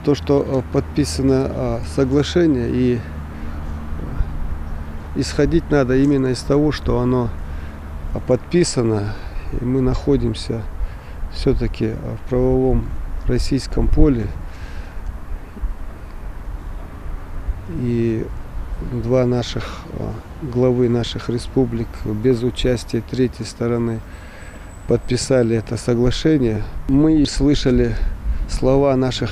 То, что подписано соглашение, и исходить надо именно из того, что оно подписано, и мы находимся все-таки в правовом российском поле. И два наших главы наших республик без участия третьей стороны подписали это соглашение. Мы слышали слова наших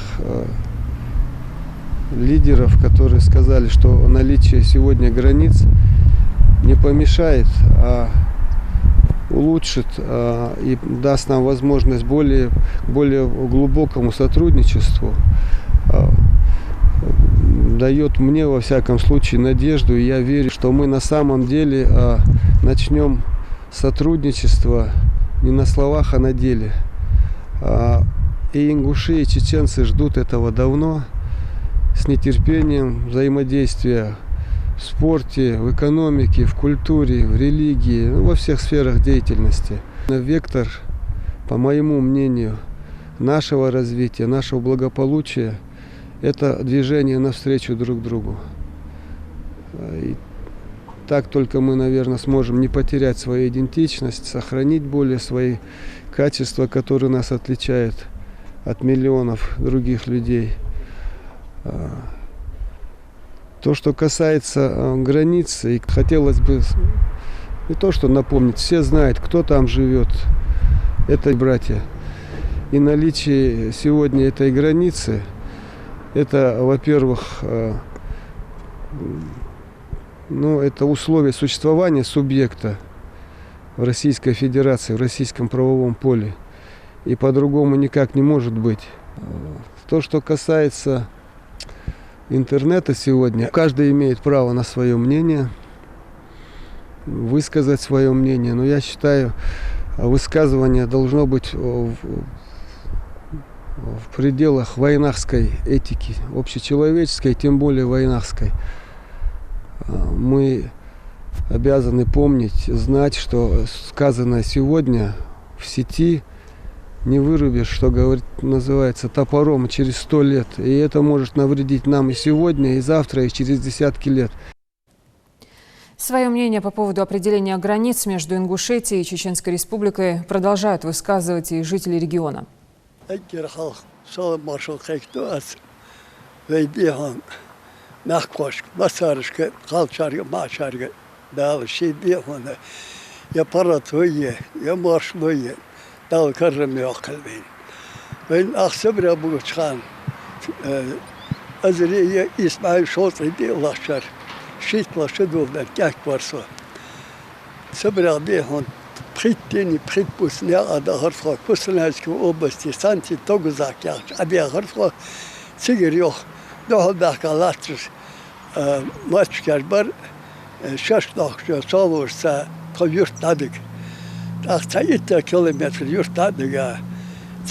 лидеров, которые сказали, что наличие сегодня границ не помешает, а улучшит и даст нам возможность более глубокому сотрудничеству. Дает мне, во всяком случае, надежду, и я верю, что мы на самом деле начнем сотрудничество не на словах, а на деле. И ингуши, и чеченцы ждут этого давно, с нетерпением взаимодействия в спорте, в экономике, в культуре, в религии, во всех сферах деятельности. Вектор, по моему мнению, нашего развития, нашего благополучия – это движение навстречу друг другу. И так только мы, наверное, сможем не потерять свою идентичность, сохранить более свои качества, которые нас отличают от миллионов других людей. То, что касается границы, и хотелось бы не то что напомнить, все знают, кто там живет, это братья. И наличие сегодня этой границы, это, во-первых, это условие существования субъекта в Российской Федерации, в российском правовом поле. И по-другому никак не может быть. То, что касается интернета сегодня, каждый имеет право на свое мнение, высказать свое мнение. Но я считаю, высказывание должно быть в пределах войнахской этики, общечеловеческой, тем более войнахской. Мы обязаны помнить, знать, что сказанное сегодня в сети не вырубишь, что называется, топором через 100 лет. И это может навредить нам и сегодня, и завтра, и через десятки лет. Свое мнение по поводу определения границ между Ингушетией и Чеченской Республикой продолжают высказывать и жители региона. دال كرم ياقلبين وين أخسر أبو خان أزري إسماعيل شاطر دي الله شر شيت لا شدو ذاك برسو صبر أبي هون بريتني بريت بوسنيا أدا هرفا كوسناش كو أوبستي سانتي توغزاك يا أبي هرفا سيجر يوخ ده ذاك لاتر ماتش كربر شش داخل صالور سا تغيرت نادك أخطأت كيلومتر يرتدى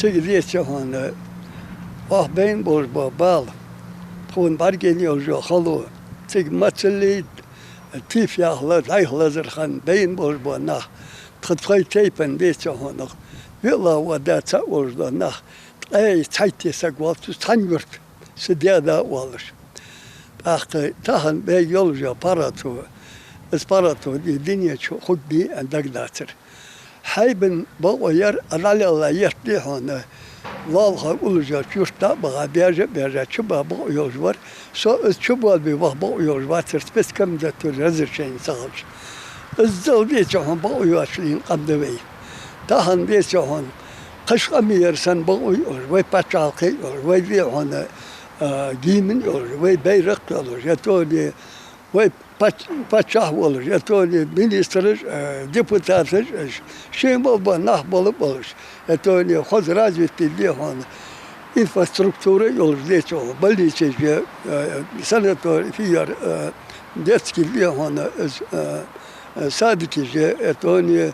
تجريت هون بين بال تكون برجين يوجو خلو تيج مثلي تيف يا خلاص هاي خلاص خان بين بنا تخطي تيبن بيت هون يلا ودا تقولنا أي تحتي سقوط تنورت سديدا والش أخطأ تهن بيجولجا باراتو اسباراتو الدنيا شو خدي عندك داتر حيبن بغير على الله يرتي هنا والله أولجا شوشتا بغا بيجا شبا بغيوجور سو شبا بغيوجور ترتبس كم ده ترزر شيء صالح الزول بيجون بغيوشلين قدوي تهن بيجون قش أمير سن بغيوج ويبتشاقي ويبيعون جيمن ويبيرق يتوني Paçah olur, yatoni ministrij, deputatij, şeymal bu nahbalı olur. Yatoni xoz razviti dihan infrastrukturu olur diye olur. Balliçe sanator fiyar detski dihan sadiki yatoni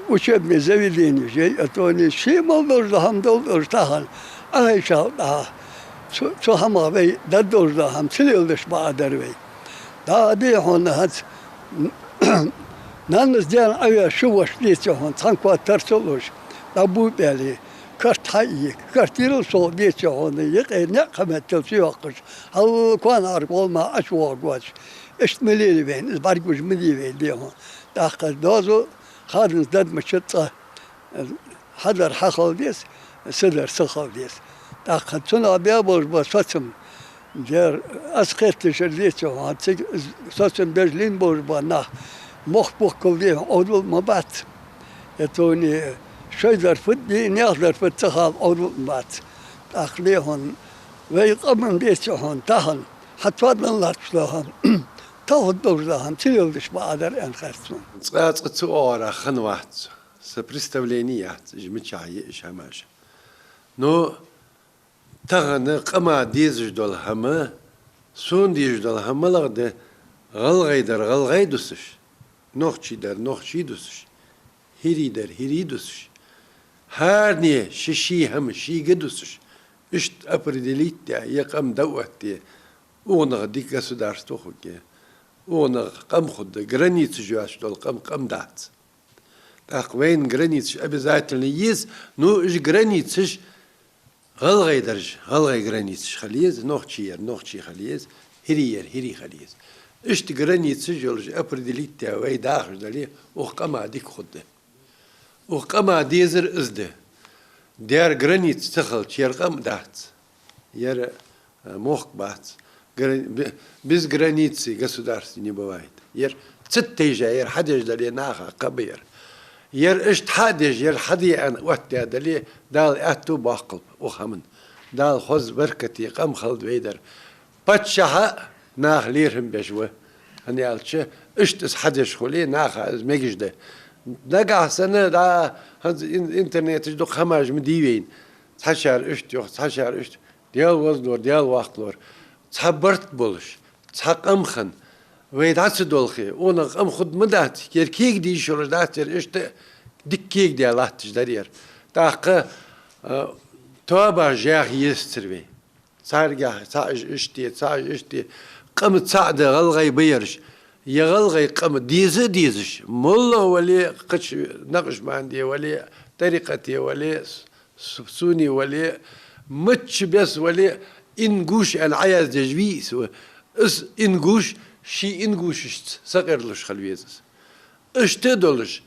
uçeb zavidini yatoni şeymal olur hamda olur tahan. Ayşa daha. Şu hama bey dador da ham silildiş baader bey. Daha hon hat nanız diyen aya şu vaş diyece hon tankwa tersolur. Da bu beli كارت حقيقي كارتيرو صوديتش هون يقين قمت تلسيقش هل كان أرقول ما أشواق واش اشتملي بين برجوج مدي بين ديهم داخل دوزو خادم زاد مشطة حضر حخل ديس صدر سخل ديس داخل سنة بيابوش بساتم جر أسقط لشرديتش هون ساتم برلين بوش بنا مخبوخ كوديه أول ما بات يتوني شيدر فدي نيادر فتخاب أول ما بات داخليهم ويقمن ديتشون تهن حتى الله تشلهم تاخد دورهم تيلش بعدر أن خرسون. صارت صورة خنوات سبرستولينيات جمتشاي إيش هماش. نو تغنى قما ديزج دول هما سون ديزج دول هما لغد غلغي دوسش نوخشي دوسش هيري دوسش هارني شي هم شي قدوسش إشت أبردليت يقام دوتي ونغ ديك государство خوكي ونغ قام خد границы جواش دول قام دات так وين границы обязательно есть но إيش границы غلغي границы خليز نوخشي خليز هيري خليز إشت границы جولج أبردليت وي داخل دلي وقام ديك خد وقام ديزر إزده ديار границ تخل черкам дат, яр мох бац, без границы государства не бывает. Яр цеттежа, яр хадеж дали наха кабир, яр ишт хадеж, яр хадиан ваття дали дал атту бақлб ухамн, дал хоз بركتي قام خلد ويدر, патшаха нах лирхим бежве, они алче ишт из хадеж хуле наха из мегижде. دقع سنة دا إنترنت جدو خماج مديوين تحشر إشت ديال وزنور ديال وقتلور تحبرت بولش تحقمخن ويدعس دولخي ونق أم خد مدات كيك دي شورش داتر إشت دكيك ديال لاتش دارير تاقا توابا جاخ يستروي صارجا صاج إشتي قم تصعد غلغي بيرش يغلغي قم ديزش ملا ولي قش نقش ما عندي ولي طريقتي ولي سوني ولي متش بس ولي إنجوش أنا عايز جوي سو إس إنجوش شي إنجوش سقرلش خلويزس اشتدلش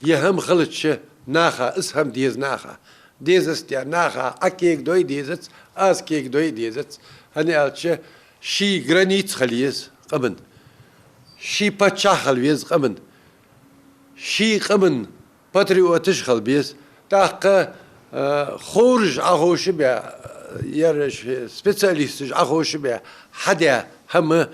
يهم خلتش ناخا اسهم ديز ناخا ديزس تيا ناخا أكيك دوي ديزت أسكيك دوي ديزت هني قالتش شي جرانيت خليز قبن شي باتشاخل بيز قمن شي قمن باتريوتش خل بيز تاق خورج أخوش بيا يرش سبيشاليست أخوش بيا حدا هم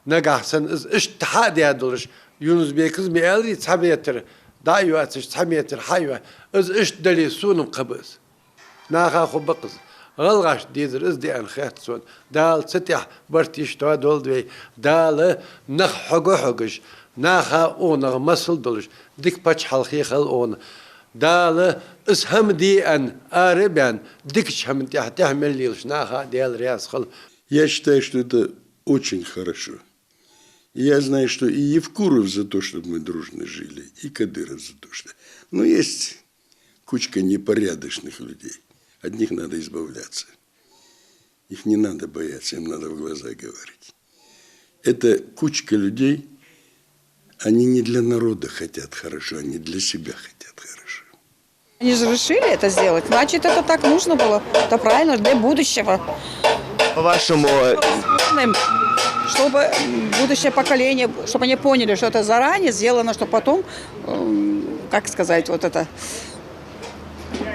نجح سن إيش تحدي هذولش يونس بيكز ميالي تحميتر دايواتش تحميتر حيوة إيش دلي سونم قبض ناخا خبقز غلغاش ديزر دي ان خاتسون دال ستح برتيش تو دولدوي دال نخ حقوش ناخا اون مسل دولش ديك باتش حلخي خل اون دال اسهم دي ان اربان ديكش هم تحمل ليش ناخا ديال رياس خل. Я считаю, что это очень хорошо. И я знаю, что и Евкуров за то, чтобы мы дружно жили, и Кадыров за то, что... Но есть кучка непорядочных людей. От них надо избавляться. Их не надо бояться, им надо в глаза говорить. Это кучка людей, они не для народа хотят хорошо, они для себя хотят хорошо. Они же решили это сделать, значит, это так нужно было. Это правильно, для будущего. По-вашему... Чтобы будущее поколение, чтобы они поняли, что это заранее сделано, что потом, как сказать, вот это...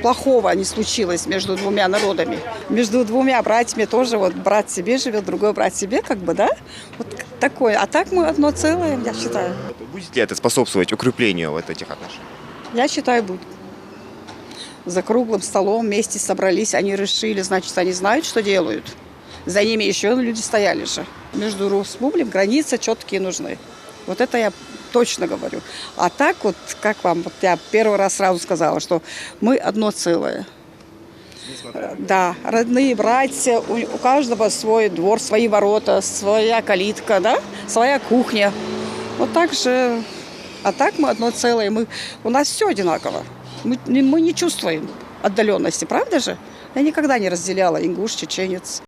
плохого не случилось между двумя народами. Между двумя братьями тоже, вот брат себе живет, другой брат себе, как бы, да? Вот такое. А так мы одно целое, я считаю. Будет ли это способствовать укреплению вот этих отношений? Я считаю, будет. За круглым столом вместе собрались, они решили, значит, они знают, что делают. За ними еще люди стояли же. Между республик границы четкие нужны. Вот это я точно говорю. А так вот, как вам, вот я первый раз сразу сказала, что мы одно целое. Да, родные братья, у каждого свой двор, свои ворота, своя калитка, да, своя кухня. Вот так же, а так мы одно целое. У нас все одинаково. Мы не чувствуем. отдаленности, правда же? Я никогда не разделяла ингуш, чеченец.